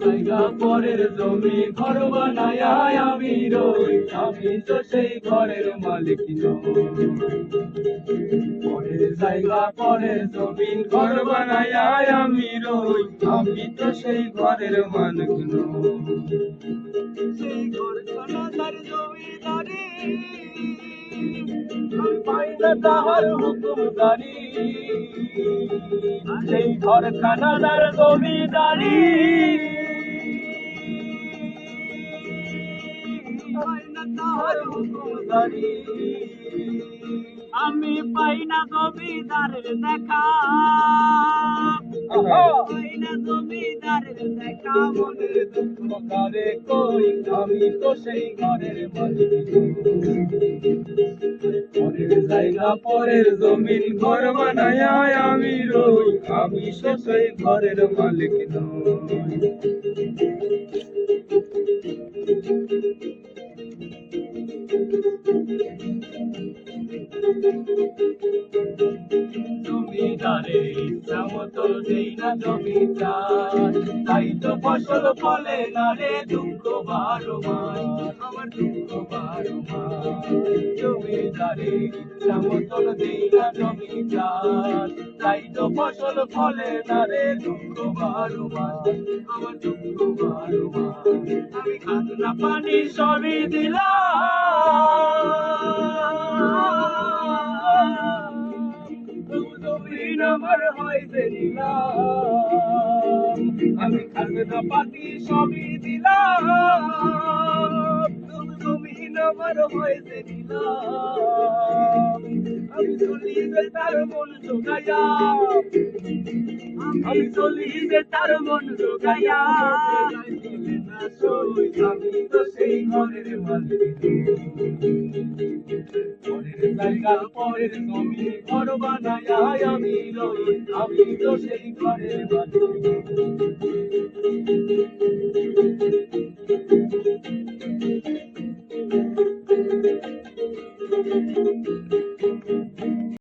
জায়গা পরের জমি ঘর বানায় আমি রই, আমি তো সেই ঘরের মালিক নই। পরের জায়গা পরের জমি ঘর বানায় আমি রই, আমি তো সেই ঘরের মালিক নই। সেই ঘরখানা তার জমিদারি, আমি পাই না তাহার হুকুমদারি। সেই ঘরখানা তার জমিদারি, পাই না তাহার হুকুমদারি। আমি পাই না জমিদারের দেখা, পাই না জমিদারের দেখা। মনের দুঃখ কারে কই, আমি তো সেই ঘরের মালিক নই। পরের জায়গা পরের জমিন ঘর বানায় আমি রই, আমি তো সেই ঘরের মালিক নই। জমিদারের ইচ্ছা মতো দেই না জমি চাষ, তাই তো ফসল ফলে না রে দুঃখ 12 মাস, আমার দুঃখ 12 মাস। জমিদারের ইচ্ছা মতো দেই না জমি চাষ, তাই তো ফসল ফলে না রে দুঃখ 12 মাস, আমার দুঃখ 12 মাস। আমি খাজনা পানি সবই দিলাম, জমিন আমার হইতে দিলাম। আমি খাজনা পাতি সবই দিলাম, জমিন আমার হইতে দিলাম। আমি চলি যে তার মন জোগাইয়া, আমি চলি যে তার মন জোগাইয়া। আমি তো সেই ঘরের মালিক নই। পরের জায়গা পরের জমি ঘর বানায় আমি রই, আমি তো সেই ঘরের মালিক নই।